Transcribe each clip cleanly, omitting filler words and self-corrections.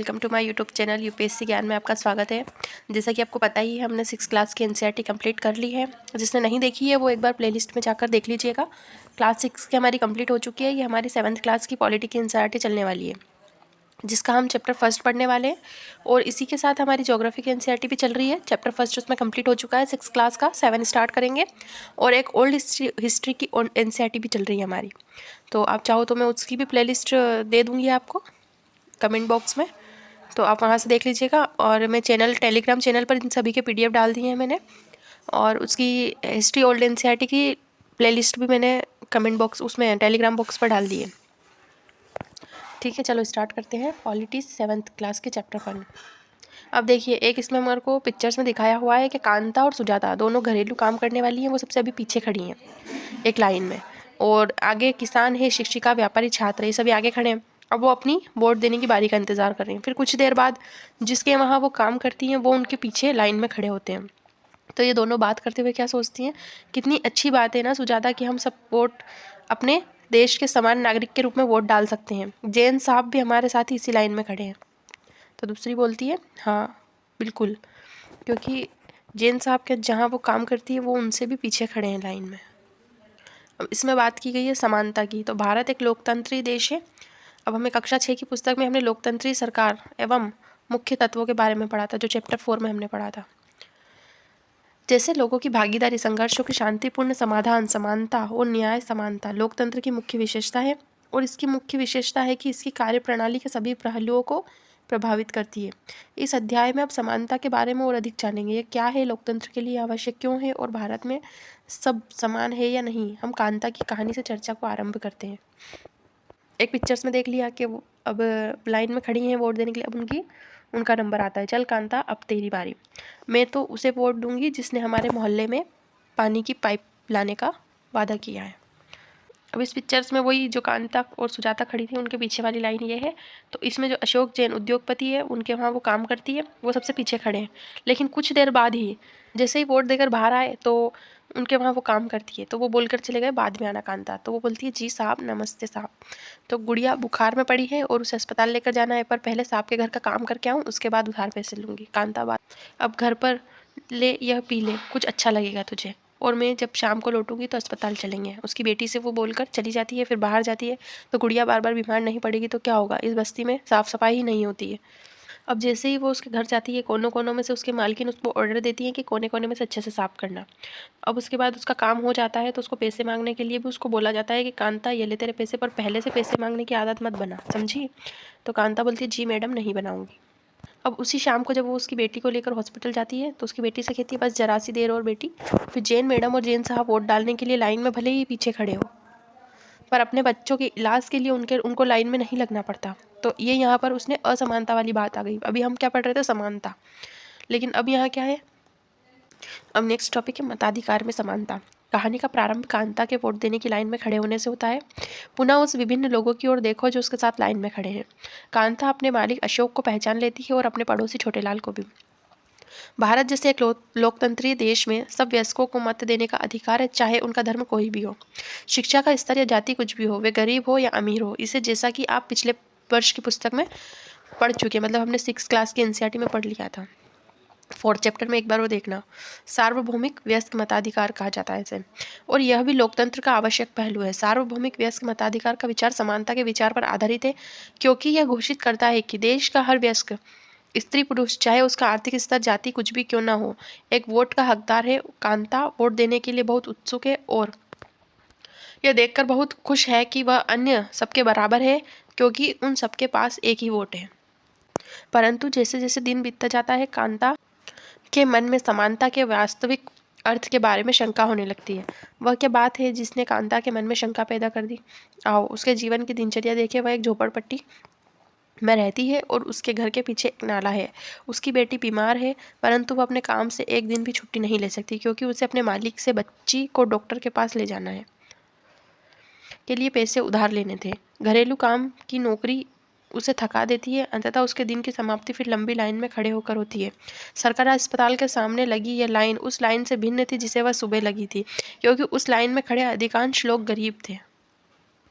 Welcome to my YouTube channel UPSC ज्ञान में आपका स्वागत है। जैसा कि आपको पता ही है, हमने 6 क्लास की एनसीईआरटी कंप्लीट कर ली है। जिसने नहीं देखी है वो एक बार प्लेलिस्ट में जाकर देख लीजिएगा। क्लास 6 की हमारी कंप्लीट हो चुकी है। ये हमारी 7th क्लास की पॉलिटी की एनसीईआरटी चलने वाली है, जिसका हम चैप्टर फर्स्ट पढ़ने वाले हैं। और इसी के साथ हमारी ज्योग्राफी की एनसीईआरटी भी चल रही है। चैप्टर फर्स्ट उसमें कंप्लीट हो चुका है 6 क्लास का, 7 स्टार्ट करेंगे। और एक ओल्ड हिस्ट्री की एनसीईआरटी भी चल रही है हमारी। तो आप चाहो तो मैं उसकी भी प्लेलिस्ट दे दूँगी आपको कमेंट बॉक्स में, तो आप वहाँ से देख लीजिएगा। और मैं टेलीग्राम चैनल पर इन सभी के पीडीएफ डाल दिए हैं मैंने, और उसकी हिस्ट्री ओल्ड एनसीईआरटी की प्लेलिस्ट भी मैंने कमेंट बॉक्स उसमें टेलीग्राम बॉक्स पर डाल दी है। ठीक है, चलो स्टार्ट करते हैं। पॉलिटी 7th क्लास के चैप्टर 1। अब देखिए, एक इसमें हमारे को पिक्चर्स में दिखाया हुआ है कि कांता और सुजाता दोनों घरेलू काम करने वाली हैं। वो सबसे अभी पीछे खड़ी हैं एक लाइन में, और आगे किसान है, शिक्षिका, व्यापारी, छात्र, ये सभी आगे खड़े हैं। अब वो अपनी वोट देने की बारी का इंतजार कर रही हैं। फिर कुछ देर बाद जिसके वहाँ वो काम करती हैं वो उनके पीछे लाइन में खड़े होते हैं। तो ये दोनों बात करते हुए क्या सोचती हैं, कितनी अच्छी बात है ना सुजाता कि हम सब वोट अपने देश के समान नागरिक के रूप में वोट डाल सकते हैं। जैन साहब भी हमारे साथ ही इसी लाइन में खड़े हैं। तो दूसरी बोलती है हाँ बिल्कुल, क्योंकि जैन साहब के जहाँ वो काम करती है वो उनसे भी पीछे खड़े हैं लाइन में। अब इसमें बात की गई है समानता की। तो भारत एक लोकतंत्री देश है। अब हमें कक्षा 6 की पुस्तक में हमने लोकतंत्री सरकार एवं मुख्य तत्वों के बारे में पढ़ा था, जो चैप्टर 4 में हमने पढ़ा था। जैसे लोगों की भागीदारी, संघर्षों की शांतिपूर्ण समाधान, समानता और न्याय समानता लोकतंत्र की मुख्य विशेषता है। और इसकी मुख्य विशेषता है कि इसकी कार्यप्रणाली के सभी पहलुओं को प्रभावित करती है। इस अध्याय में अब समानता के बारे में और अधिक जानेंगे। ये क्या है, लोकतंत्र के लिए आवश्यक क्यों है, और भारत में सब समान है या नहीं। हम कांता की कहानी से चर्चा को आरंभ करते हैं। एक पिक्चर्स में देख लिया कि वो अब लाइन में खड़ी हैं वोट देने के लिए। अब उनका नंबर आता है, चल कांता अब तेरी बारी। मैं तो उसे वोट दूंगी जिसने हमारे मोहल्ले में पानी की पाइप लाने का वादा किया है। अब इस पिक्चर्स में वही जो कांता और सुजाता खड़ी थी उनके पीछे वाली लाइन ये है। तो इसमें जो अशोक जैन उद्योगपति है, उनके वहाँ वो काम करती है, वो सबसे पीछे खड़े हैं। लेकिन कुछ देर बाद ही जैसे ही वोट देकर बाहर आए तो उनके वहाँ वो काम करती है, तो वो बोलकर चले गए बाद में आना कांता। तो वो बोलती है जी साहब, नमस्ते साहब। तो गुड़िया बुखार में पड़ी है और उसे अस्पताल लेकर जाना है, पर पहले साहब के घर का काम करके आऊँ, उसके बाद उधार पैसे लूँगी। कांता बात, अब घर पर ले, यह पी ले, कुछ अच्छा लगेगा तुझे, और मैं जब शाम को लौटूंगी तो अस्पताल चलेंगे। उसकी बेटी से वो बोलकर चली जाती है, फिर बाहर जाती है। तो गुड़िया बार बार बीमार नहीं पड़ेगी तो क्या होगा, इस बस्ती में साफ सफाई ही नहीं होती है। अब जैसे ही वो उसके घर जाती है, कोनों कोनों में से उसके मालकिन उसको ऑर्डर देती है कि कोने कोने में से अच्छे से साफ करना। अब उसके बाद उसका काम हो जाता है तो उसको पैसे मांगने के लिए भी उसको बोला जाता है कि कांता ये ले तेरे पैसे, पर पहले से पैसे मांगने की आदत मत बना, समझी। तो कांता बोलती है जी मैडम, नहीं बनाऊंगी। अब उसी शाम को जब वो उसकी बेटी को लेकर हॉस्पिटल जाती है तो उसकी बेटी से कहती है बस जरा सी देर और बेटी। फिर जैन मैडम और जैन साहब वोट डालने के लिए लाइन में भले ही पीछे खड़े हो, पर अपने बच्चों के इलाज के लिए उनको लाइन में नहीं लगना पड़ता। तो ये यहाँ पर उसने असमानता वाली बात आ गई। अभी हम क्या पढ़ रहे थे, समानता, लेकिन अब यहाँ क्या है, अब नेक्स्ट टॉपिक है मताधिकार में समानता। कहानी का प्रारंभ कांता के वोट देने की लाइन में खड़े होने से होता है। पुनः उस विभिन्न लोगों की ओर देखो जो उसके साथ लाइन में खड़े हैं। कांता अपने मालिक अशोक को पहचान लेती है और अपने पड़ोसी छोटेलाल को भी। भारत जैसे एक लोकतंत्रीय देश में सब वयस्कों को मत देने का अधिकार है, चाहे उनका धर्म कोई भी हो, शिक्षा का स्तर या जाति कुछ भी हो, वे गरीब हो या अमीर हो। इसे जैसा कि आप पिछले वर्ष की पुस्तक में पढ़ चुके हैं, मतलब हमने 6 क्लास की एनसीईआरटी में पढ़ लिया था। 4th चैप्टर में एक बार वो देखना। सार्वभौमिक व्यस्क मताधिकार कहा जाता है इसे, और यह भी लोकतंत्र का आवश्यक पहलू है। सार्वभौमिक व्यस्क मताधिकार का विचार समानता के विचार पर आधारित है, क्योंकि यह घोषित करता है कि देश का हर व्यस्क, स्त्री पुरुष, चाहे उसका आर्थिक स्तर जाति कुछ भी क्यों ना हो, एक वोट का हकदार है। कांता वोट देने के लिए बहुत उत्सुक है और यह देखकर बहुत खुश है कि वह अन्य सबके बराबर है, क्योंकि उन सबके पास एक ही वोट है। परंतु जैसे जैसे दिन बीतता जाता है, कांता के मन में समानता के वास्तविक अर्थ के बारे में शंका होने लगती है। वह क्या बात है जिसने कांता के मन में शंका पैदा कर दी। आओ उसके जीवन की दिनचर्या देखिए। वह एक झोपड़पट्टी में रहती है और उसके घर के पीछे एक नाला है। उसकी बेटी बीमार है, परंतु वह अपने काम से एक दिन भी छुट्टी नहीं ले सकती, क्योंकि उसे अपने मालिक से बच्ची को डॉक्टर के पास ले जाना है, के लिए पैसे उधार लेने थे। घरेलू काम की नौकरी उसे थका देती है। अंततः उसके दिन की समाप्ति फिर लंबी लाइन में खड़े होकर होती है। सरकारी अस्पताल के सामने लगी यह लाइन उस लाइन से भिन्न थी जिसे वह सुबह लगी थी, क्योंकि उस लाइन में खड़े अधिकांश लोग गरीब थे।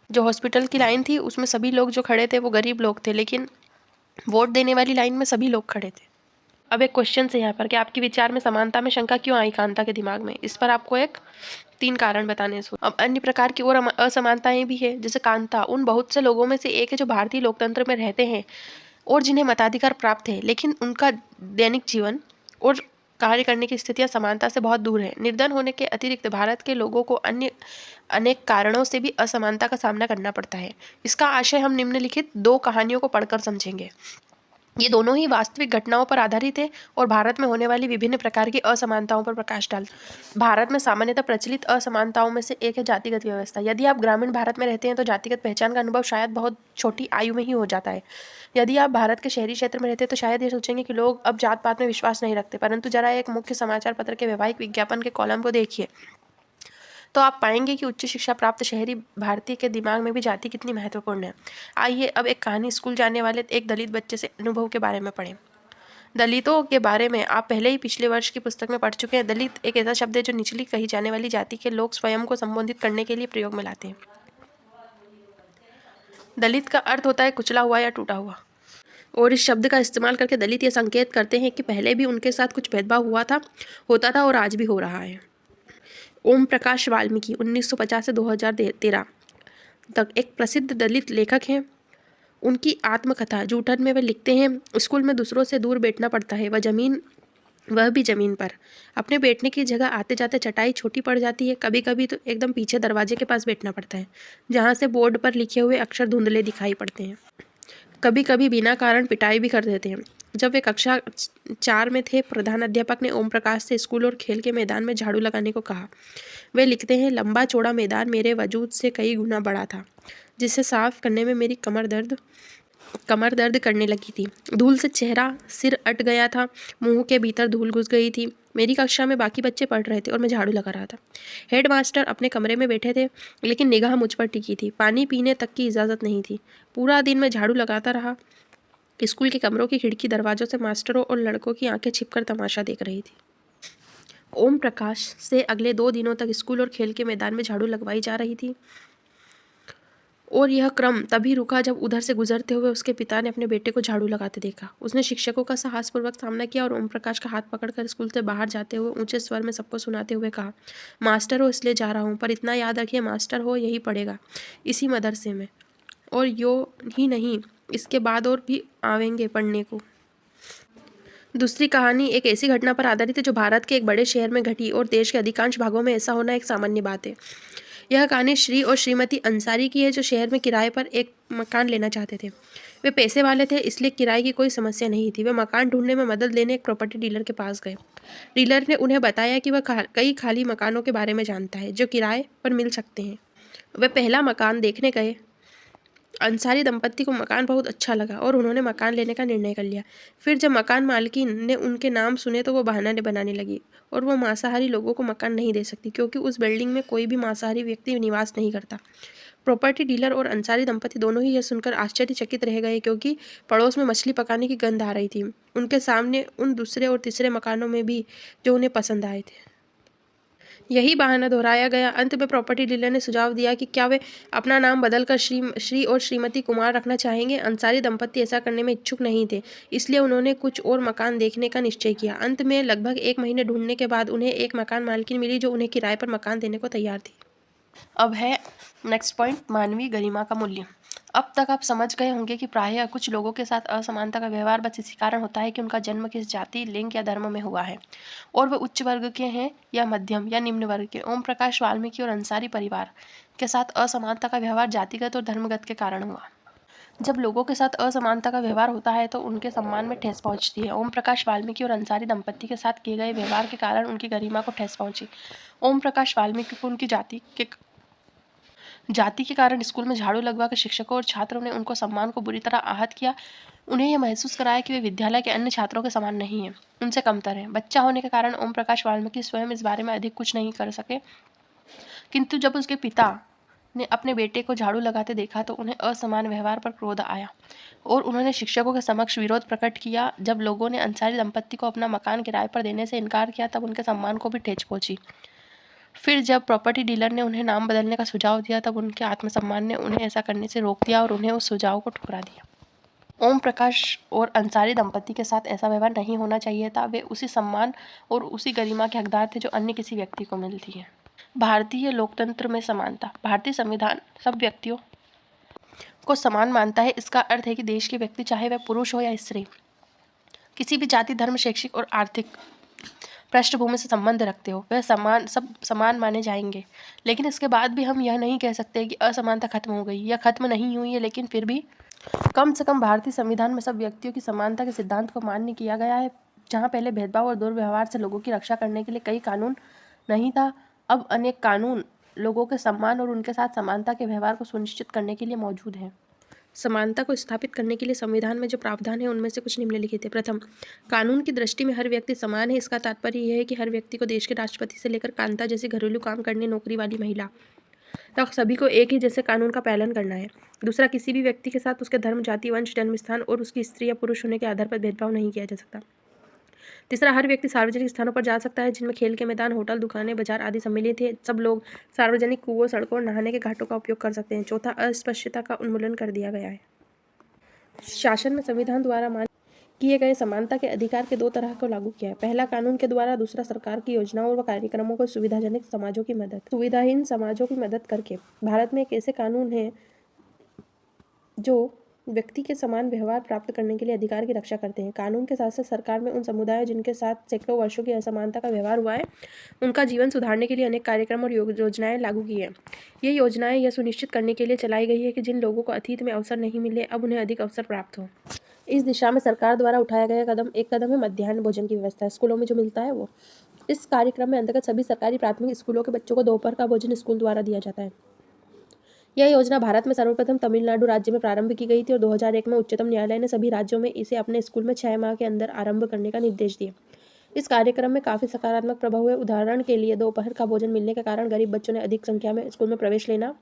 जो हॉस्पिटल की लाइन थी उसमें सभी लोग जो खड़े थे वो गरीब लोग थे, लेकिन वोट देने वाली लाइन में सभी लोग खड़े थे। अब एक क्वेश्चन है यहाँ पर कि आपके विचार में समानता में शंका क्यों आई कांता के दिमाग में? इस पर आपको 3 कारण बताने हैं। अब अन्य प्रकार की और असमानताएं भी है, जैसे कांता उन बहुत से लोगों में से एक है जो भारतीय लोकतंत्र में रहते हैं और जिन्हें मताधिकार प्राप्त है, लेकिन उनका दैनिक जीवन और कार्य करने की स्थितियां समानता से बहुत दूर है। निर्धन होने के अतिरिक्त भारत के लोगों को अन्य अनेक कारणों से भी असमानता का सामना करना पड़ता है। इसका आशय हम निम्नलिखित 2 कहानियों को पढ़कर समझेंगे। ये दोनों ही वास्तविक घटनाओं पर आधारित है और भारत में होने वाली विभिन्न प्रकार की असमानताओं पर प्रकाश डालते। भारत में सामान्यतः प्रचलित असमानताओं में से एक है जातिगत व्यवस्था। यदि आप ग्रामीण भारत में रहते हैं तो जातिगत पहचान का अनुभव शायद बहुत छोटी आयु में ही हो जाता है। यदि आप भारत के शहरी क्षेत्र में रहते हैं तो शायद ये सोचेंगे कि लोग अब जात पात में विश्वास नहीं रखते, परंतु जरा एक मुख्य समाचार पत्र के वैवाहिक विज्ञापन के कॉलम को देखिए तो आप पाएंगे कि उच्च शिक्षा प्राप्त शहरी भारतीय के दिमाग में भी जाति कितनी महत्वपूर्ण है। आइए अब एक कहानी स्कूल जाने वाले एक दलित बच्चे से अनुभव के बारे में पढ़ें। दलितों के बारे में आप पहले ही पिछले वर्ष की पुस्तक में पढ़ चुके हैं। दलित एक ऐसा शब्द है जो निचली कही जाने वाली जाति के लोग स्वयं को संबोधित करने के लिए प्रयोग में लाते हैं। दलित का अर्थ होता है कुचला हुआ या टूटा हुआ, और इस शब्द का इस्तेमाल करके दलित ये संकेत करते हैं कि पहले भी उनके साथ कुछ भेदभाव होता था और आज भी हो रहा है। ओम प्रकाश वाल्मीकि 1950 से 2013 तक एक प्रसिद्ध दलित लेखक हैं। उनकी आत्मकथा जूठन में वे लिखते हैं, स्कूल में दूसरों से दूर बैठना पड़ता है, वह भी ज़मीन पर। अपने बैठने की जगह आते जाते चटाई छोटी पड़ जाती है, कभी कभी तो एकदम पीछे दरवाजे के पास बैठना पड़ता है, जहाँ से बोर्ड पर लिखे हुए अक्षर धुंधले दिखाई पड़ते हैं। कभी कभी बिना कारण पिटाई भी कर देते हैं। जब वे कक्षा 4 में थे, प्रधान अध्यापक ने ओम प्रकाश से स्कूल और खेल के मैदान में झाड़ू लगाने को कहा। वे लिखते हैं, लंबा चौड़ा मैदान मेरे वजूद से कई गुना बड़ा था, जिसे साफ करने में मेरी कमर दर्द करने लगी थी। धूल से चेहरा सिर अट गया था, मुंह के भीतर धूल घुस गई थी। मेरी कक्षा में बाकी बच्चे पढ़ रहे थे और मैं झाड़ू लगा रहा था। हेड मास्टर अपने कमरे में बैठे थे, लेकिन निगाह मुझ पर टिकी थी। पानी पीने तक की इजाज़त नहीं थी। पूरा दिन मैं झाड़ू लगाता रहा। स्कूल के कमरों की खिड़की दरवाजों से मास्टरों और लड़कों की आंखें छिपकर तमाशा देख रही थी। ओम प्रकाश से अगले 2 दिनों तक स्कूल और खेल के मैदान में झाड़ू लगवाई जा रही थी, और यह क्रम तभी रुका जब उधर से गुजरते हुए उसके पिता ने अपने बेटे को झाड़ू लगाते देखा। उसने शिक्षकों का साहसपूर्वक सामना किया और ओम प्रकाश का हाथ पकड़कर स्कूल से बाहर जाते हुए ऊंचे स्वर में सबको सुनाते हुए कहा, मास्टर हो इसलिए जा रहा हूँ, पर इतना याद रखिए मास्टर हो यही पड़ेगा, इसी मदरसे में, और यो ही नहीं, इसके बाद और भी आवेंगे पढ़ने को। दूसरी कहानी एक ऐसी घटना पर आधारित है जो भारत के एक बड़े शहर में घटी और देश के अधिकांश भागों में ऐसा होना एक सामान्य बात है। यह कहानी श्री और श्रीमती अंसारी की है, जो शहर में किराए पर एक मकान लेना चाहते थे। वे पैसे वाले थे, इसलिए किराए की कोई समस्या नहीं थी। वे मकान ढूंढने में मदद लेने एक प्रॉपर्टी डीलर के पास गए। डीलर ने उन्हें बताया कि वह कई खाली मकानों के बारे में जानता है जो किराए पर मिल सकते हैं। वे पहला मकान देखने गए। अंसारी दंपत्ति को मकान बहुत अच्छा लगा और उन्होंने मकान लेने का निर्णय कर लिया। फिर जब मकान मालकिन ने उनके नाम सुने तो वो बहाना बनाने लगी, और वो मांसाहारी लोगों को मकान नहीं दे सकती क्योंकि उस बिल्डिंग में कोई भी मांसाहारी व्यक्ति निवास नहीं करता। प्रॉपर्टी डीलर और अंसारी दंपत्ति दोनों ही यह सुनकर आश्चर्यचकित रह गए, क्योंकि पड़ोस में मछली पकाने की गंध आ रही थी उनके सामने, उन दूसरे और तीसरे मकानों में भी जो उन्हें पसंद आए थे। यही बहाना दोहराया गया। अंत में प्रॉपर्टी डीलर ने सुझाव दिया कि क्या वे अपना नाम बदलकर श्री और श्रीमती कुमार रखना चाहेंगे। अंसारी दंपत्ति ऐसा करने में इच्छुक नहीं थे, इसलिए उन्होंने कुछ और मकान देखने का निश्चय किया। अंत में लगभग 1 महीने ढूंढने के बाद उन्हें एक मकान मालकिन मिली जो उन्हें किराए पर मकान देने को तैयार थी। अब है नेक्स्ट पॉइंट, मानवीय गरिमा का मूल्य। अब तक आप समझ गए होंगे कि प्रायः कुछ लोगों के साथ असमानता का व्यवहार बस इसी कारण होता है कि उनका जन्म किस जाति, लिंग या धर्म में हुआ है, और वे उच्च वर्ग के हैं या मध्यम या निम्न वर्ग के। ओम प्रकाश वाल्मीकि और अंसारी परिवार के साथ असमानता का व्यवहार जातिगत और धर्मगत के कारण हुआ। जब लोगों के साथ असमानता का व्यवहार होता है तो उनके सम्मान में ठेस पहुंचती है। ओम प्रकाश वाल्मीकि और अंसारी दंपत्ति के साथ किए गए व्यवहार के कारण उनकी गरिमा को ठेस पहुंची। ओम प्रकाश वाल्मीकि को उनकी जाति के कारण स्कूल में झाड़ू लगवाकर शिक्षकों और छात्रों ने उनको सम्मान को बुरी तरह आहत किया। उन्हें यह महसूस कराया कि वे विद्यालय के अन्य छात्रों के समान नहीं हैं, उनसे कमतर हैं। बच्चा होने के कारण ओम प्रकाश वाल्मीकि स्वयं इस बारे में अधिक कुछ नहीं कर सके, किंतु जब उसके पिता ने अपने बेटे को झाड़ू लगाते देखा तो उन्हें असमान व्यवहार पर क्रोध आया और उन्होंने शिक्षकों के समक्ष विरोध प्रकट किया। जब लोगों ने अंसारी दंपत्ति को अपना मकान किराए पर देने से इनकार किया तब उनके सम्मान को भी ठेस पहुंची। फिर जब प्रॉपर्टी डीलर ने उन्हें नाम बदलने का सुझाव दिया तब उनके आत्मसम्मान ने उन्हें ऐसा करने से रोक दिया और उन्हें उस सुझाव को ठुकरा दिया। ओम प्रकाश और अंसारी दंपति के साथ ऐसा व्यवहार नहीं होना चाहिए था। वे उसी सम्मान और उसी गरिमा के हकदार थे जो अन्य किसी व्यक्ति को मिलती है। भारतीय लोकतंत्र में समानता। भारतीय संविधान सब व्यक्तियों को समान मानता है। इसका अर्थ है कि देश के व्यक्ति, चाहे वह पुरुष हो या स्त्री, किसी भी जाति, धर्म, शैक्षिक और आर्थिक पृष्ठभूमि से संबंध रखते हो, वह सब समान माने जाएंगे। लेकिन इसके बाद भी हम यह नहीं कह सकते कि असमानता खत्म हो गई या खत्म नहीं हुई है, लेकिन फिर भी कम से कम भारतीय संविधान में सब व्यक्तियों की समानता के सिद्धांत को मान्य किया गया है। जहाँ पहले भेदभाव और दुर्व्यवहार से लोगों की रक्षा करने के लिए कई कानून नहीं था, अब अनेक कानून लोगों के सम्मान और उनके साथ समानता के व्यवहार को सुनिश्चित करने के लिए मौजूद हैं। समानता को स्थापित करने के लिए संविधान में जो प्रावधान है उनमें से कुछ निम्नलिखित है। प्रथम, कानून की दृष्टि में हर व्यक्ति समान है। इसका तात्पर्य यह है कि हर व्यक्ति को देश के राष्ट्रपति से लेकर कांता जैसी घरेलू काम करने नौकरी वाली महिला तक सभी को एक ही जैसे कानून का पालन करना है। दूसरा, किसी भी व्यक्ति के साथ उसके धर्म, जाति, वंश, जन्म स्थान और उसकी स्त्री या पुरुष होने के आधार पर भेदभाव नहीं किया जा सकता। तीसरा, हर व्यक्ति सार्वजनिक स्थानों पर जा सकता है जिनमें खेल के मैदान, होटल, दुकानें, बाजार आदि सम्मिलित हैं। सब लोग सार्वजनिक कुओं, सड़कों और नहाने के घाटों का उपयोग कर सकते हैं। चौथा, अस्पृश्यता का उन्मूलन कर दिया गया है। शासन में संविधान द्वारा मान्य किए गए समानता के अधिकार के दो तरह को लागू किया है। पहला, कानून के द्वारा। दूसरा, सरकार की योजनाओं व कार्यक्रमों को सुविधाजनक समाजों की मदद। सुविधाहीन समाजों की मदद करके भारत में एक ऐसे कानून हैं जो व्यक्ति के समान व्यवहार प्राप्त करने के लिए अधिकार की रक्षा करते हैं। कानून के साथ साथ सरकार में उन समुदायों जिनके साथ सैकड़ों वर्षों की असमानता का व्यवहार हुआ है, उनका जीवन सुधारने के लिए अनेक कार्यक्रम और योजनाएं लागू की हैं। ये योजनाएं यह सुनिश्चित करने के लिए चलाई गई है कि जिन लोगों को अतीत में अवसर नहीं मिले, अब उन्हें अधिक अवसर प्राप्त हो। इस दिशा में सरकार द्वारा उठाया गया एक कदम है मध्याह्न भोजन की व्यवस्था। स्कूलों में जो मिलता है वो। इस कार्यक्रम में अंतर्गत सभी सरकारी प्राथमिक स्कूलों के बच्चों को दोपहर का भोजन स्कूल द्वारा दिया जाता है। यह योजना भारत में सर्वप्रथम तमिलनाडु राज्य में प्रारंभ की गई थी और 2001 में उच्चतम न्यायालय ने सभी राज्यों में इसे अपने स्कूल में 6 माह के अंदर आरंभ करने का निर्देश दिया। इस कार्यक्रम में काफ़ी सकारात्मक प्रभाव हुए। उदाहरण के लिए दोपहर का भोजन मिलने के कारण गरीब बच्चों ने अधिक संख्या में स्कूल में प्रवेश लेना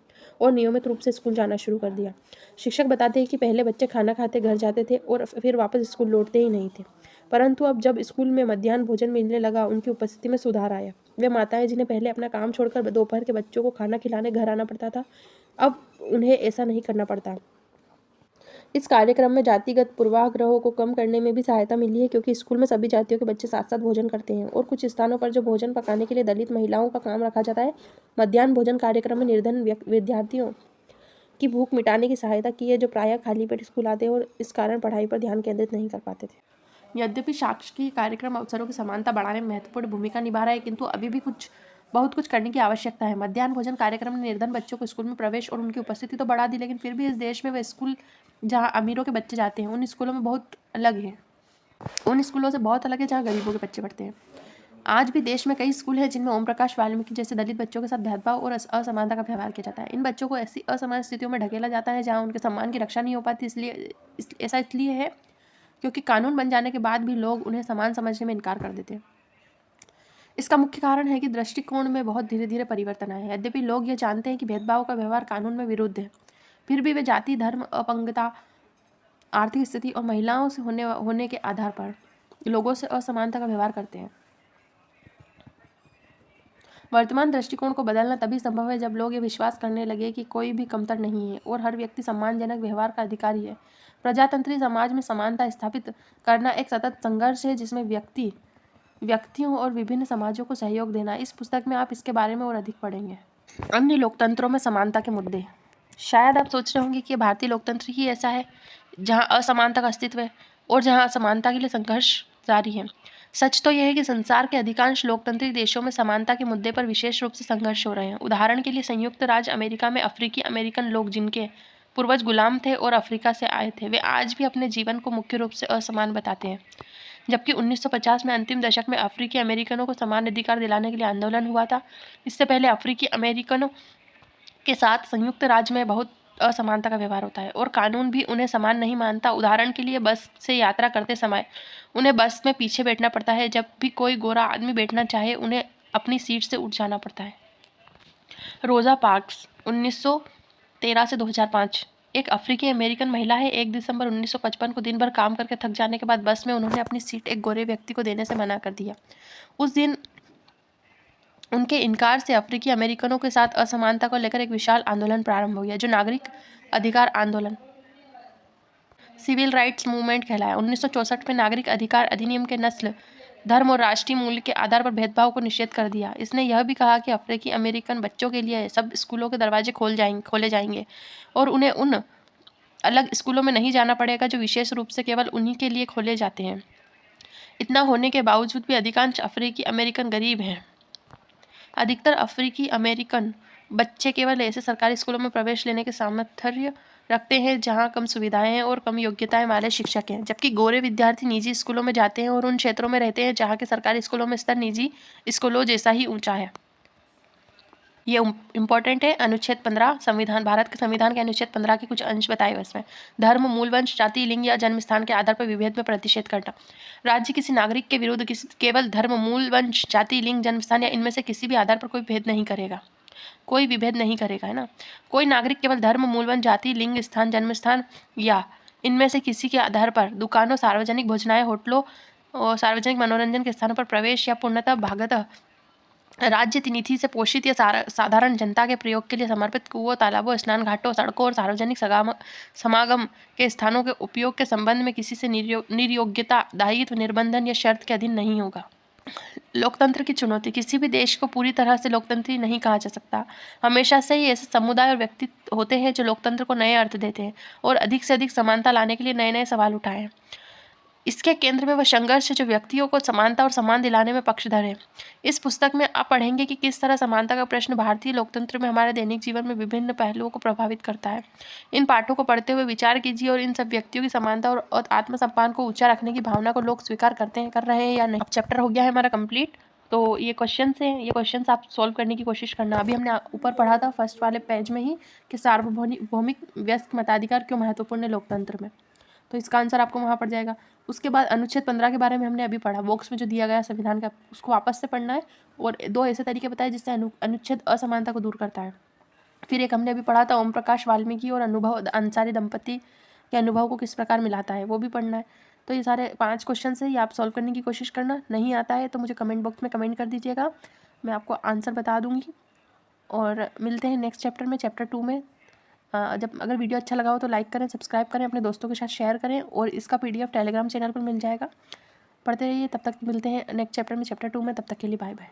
और नियमित रूप से स्कूल जाना शुरू कर दिया। शिक्षक बताते हैं कि पहले बच्चे खाना खाते घर जाते थे और फिर वापस स्कूल लौटते ही नहीं थे, परंतु अब जब स्कूल में मध्याह्न भोजन मिलने लगा, उनकी उपस्थिति में सुधार आया। वे माताएं जिन्हें पहले अपना काम छोड़कर दोपहर के बच्चों को खाना खिलाने घर आना पड़ता था, अब उन्हें ऐसा नहीं करना पड़ता। इस कार्यक्रम में जातिगत पूर्वाग्रहों को कम करने में भी सहायता मिली है, क्योंकि स्कूल में सभी जातियों के बच्चे साथ साथ भोजन करते हैं और कुछ स्थानों पर जो भोजन पकाने के लिए दलित महिलाओं का काम रखा जाता है। मध्याह्न भोजन कार्यक्रम में निर्धन विद्यार्थियों की भूख मिटाने की सहायता की है, जो प्रायः खाली पेट स्कूल आते हैं और इस कारण पढ़ाई पर ध्यान केंद्रित नहीं कर पाते थे। यद्यपि शासकीय कार्यक्रम अवसरों की समानता बढ़ाने में महत्वपूर्ण भूमिका निभा रहा है, किंतु अभी भी बहुत कुछ करने की आवश्यकता है। मध्याह्न भोजन कार्यक्रम ने निर्धन बच्चों को स्कूल में प्रवेश और उनकी उपस्थिति तो बढ़ा दी, लेकिन फिर भी इस देश में वे स्कूल जहाँ अमीरों के बच्चे जाते हैं, उन स्कूलों में बहुत अलग है। उन स्कूलों से बहुत अलग है जहाँ गरीबों के बच्चे पढ़ते हैं। आज भी देश में कई स्कूल हैं जिनमें ओम प्रकाश वाल्मीकि जैसे दलित बच्चों के साथ भेदभाव और असमानता का व्यवहार किया जाता है। इन बच्चों को ऐसी असमान स्थितियों में ढकेला जाता है जहाँ उनके सम्मान की रक्षा नहीं हो पाती। ऐसा इसलिए है क्योंकि कानून बन जाने के बाद भी लोग उन्हें समान समझने में इनकार कर देते हैं। इसका मुख्य कारण है कि दृष्टिकोण में बहुत धीरे धीरे परिवर्तन आया है। यद्यपि लोग ये जानते हैं कि भेदभाव का व्यवहार कानून में विरुद्ध है, फिर भी वे जाति, धर्म, अपंगता, आर्थिक स्थिति और महिलाओं से होने के आधार पर लोगों से असमानता का व्यवहार करते हैं। वर्तमान दृष्टिकोण को बदलना तभी संभव है जब लोग ये विश्वास करने लगे कि कोई भी कमतर नहीं है और हर व्यक्ति सम्मानजनक व्यवहार का अधिकारी है। प्रजातंत्री समाज में समानता स्थापित करना एक सतत संघर्ष है जिसमें व्यक्तियों और विभिन्न समाजों को सहयोग देना। इस पुस्तक में आप इसके बारे में और अधिक पढ़ेंगे। अन्य लोकतंत्रों में समानता के मुद्दे। शायद आप सोच रहे होंगे कि भारतीय लोकतंत्र ही ऐसा है जहां असमानता का अस्तित्व है और जहां असमानता के लिए संघर्ष जारी है। सच तो यह है कि संसार के अधिकांश लोकतांत्रिक देशों में समानता के मुद्दे पर विशेष रूप से संघर्ष हो रहे हैं। उदाहरण के लिए संयुक्त राज्य अमेरिका में अफ्रीकी अमेरिकन लोग, जिनके पूर्वज गुलाम थे और अफ्रीका से आए थे, वे आज भी अपने जीवन को मुख्य रूप से असमान बताते हैं। जबकि 1950 में अंतिम दशक में अफ्रीकी अमेरिकनों को समान अधिकार दिलाने के लिए आंदोलन हुआ था। इससे पहले अफ्रीकी अमेरिकनों के साथ संयुक्त राज्य में बहुत असमानता का व्यवहार होता है और कानून भी उन्हें समान नहीं मानता। उदाहरण के लिए बस से यात्रा करते समय उन्हें बस में पीछे बैठना पड़ता है। जब भी कोई गोरा आदमी बैठना चाहे, उन्हें अपनी सीट से उठ जाना पड़ता है। रोजा पार्क्स 1913 से 2005 एक अफ्रीकी अमेरिकन महिला है। 1 दिसंबर 1955 को दिन भर काम करके थक जाने के बाद बस में उन्होंने अपनी सीट एक गोरे व्यक्ति को देने से मना कर दिया। उस दिन उनके इनकार से अफ्रीकी अमेरिकनों के साथ असमानता को लेकर एक विशाल आंदोलन प्रारंभ हो गया, जो नागरिक अधिकार आंदोलन सिविल राइट्स मूवमेंट कहलाया। 1964 में नागरिक अधिकार अधिनियम के नस्ल, धर्म और राष्ट्रीय मूल्य के आधार पर भेदभाव को निषेध कर दिया। इसने यह भी कहा कि अफ्रीकी अमेरिकन बच्चों के लिए सब स्कूलों के दरवाजे खोले जाएंगे और उन्हें उन अलग स्कूलों में नहीं जाना पड़ेगा जो विशेष रूप से केवल उन्हीं के लिए खोले जाते हैं। इतना होने के बावजूद भी अधिकांश अफ्रीकी अमेरिकन गरीब हैं। अधिकतर अफ्रीकी अमेरिकन बच्चे केवल ऐसे सरकारी स्कूलों में प्रवेश लेने के सामर्थ्य रखते हैं जहां कम सुविधाएं हैं और कम योग्यताएं वाले शिक्षक हैं, जबकि गोरे विद्यार्थी निजी स्कूलों में जाते हैं और उन क्षेत्रों में रहते हैं जहां के सरकारी स्कूलों में स्तर निजी स्कूलों जैसा ही ऊंचा है। ये इम्पोर्टेंट है। अनुच्छेद 15 संविधान, भारत के संविधान के अनुच्छेद 15 के कुछ अंश बताए हुए इसमें। धर्म, मूल वंश, जाति, लिंग या जन्म स्थान के आधार पर विभेद में प्रतिषेध करना। राज्य किसी नागरिक के विरुद्ध केवल धर्म, मूल वंश, जाति, लिंग, जन्म स्थान या इनमें से किसी भी आधार पर कोई विभेद नहीं करेगा, है ना। कोई नागरिक केवल धर्म, मूल वंश, जाति, लिंग, स्थान, जन्म स्थान या इनमें से किसी के आधार पर दुकानों, सार्वजनिक भोजनालय, होटलों और सार्वजनिक मनोरंजन के स्थानों पर प्रवेश या पूर्णतः भागतः राज्य नीति से पोषित या साधारण जनता के प्रयोग के लिए समर्पित कुओं, तालाबों, स्नान घाटों, सड़कों और सार्वजनिक समागम के स्थानों के उपयोग के संबंध में किसी से निर्योग्यता, दायित्व, निर्बंधन या शर्त के अधीन नहीं होगा। लोकतंत्र की चुनौती। किसी भी देश को पूरी तरह से लोकतंत्री नहीं कहा जा सकता। हमेशा से ही ऐसे समुदाय और व्यक्ति होते हैं जो लोकतंत्र को नए अर्थ देते हैं और अधिक से अधिक समानता लाने के लिए नए नए सवाल उठाए हैं। इसके केंद्र में वह संघर्ष है जो व्यक्तियों को समानता और सम्मान दिलाने में पक्षधर है। इस पुस्तक में आप पढ़ेंगे कि किस तरह समानता का प्रश्न भारतीय लोकतंत्र में हमारे दैनिक जीवन में विभिन्न पहलुओं को प्रभावित करता है। इन पाठों को पढ़ते हुए विचार कीजिए और इन सब व्यक्तियों की समानता और आत्मसम्मान को ऊंचा रखने की भावना को लोग स्वीकार कर रहे हैं या नहीं। चैप्टर हो गया है हमारा कंप्लीट। तो ये क्वेश्चन हैं, ये क्वेश्चन आप सॉल्व करने की कोशिश करना। अभी हमने ऊपर पढ़ा था फर्स्ट वाले पेज में ही कि सार्वभौमिक व्यस्क मताधिकार क्यों महत्वपूर्ण है लोकतंत्र में, तो इसका आंसर आपको वहाँ पड़ जाएगा। उसके बाद अनुच्छेद 15 के बारे में हमने अभी पढ़ा, बॉक्स में जो दिया गया संविधान का, उसको वापस से पढ़ना है और 2 ऐसे तरीके बताए जिससे अनुच्छेद असमानता को दूर करता है। फिर एक हमने अभी पढ़ा था ओम प्रकाश वाल्मीकि और अनुभव अंसारी दंपति के अनुभव को किस प्रकार मिलाता है, वो भी पढ़ना है। तो ये सारे 5 क्वेश्चन है, ये आप सॉल्व करने की कोशिश करना। नहीं आता है तो मुझे कमेंट बॉक्स में कमेंट कर दीजिएगा, मैं आपको आंसर बता दूँगी। और मिलते हैं नेक्स्ट चैप्टर में, चैप्टर 2 में। अगर वीडियो अच्छा लगा हो तो लाइक करें, सब्सक्राइब करें, अपने दोस्तों के साथ शेयर करें और इसका PDF टेलीग्राम चैनल पर मिल जाएगा। पढ़ते रहिए, तब तक मिलते हैं नेक्स्ट चैप्टर में, चैप्टर 2 में। तब तक के लिए बाय बाय।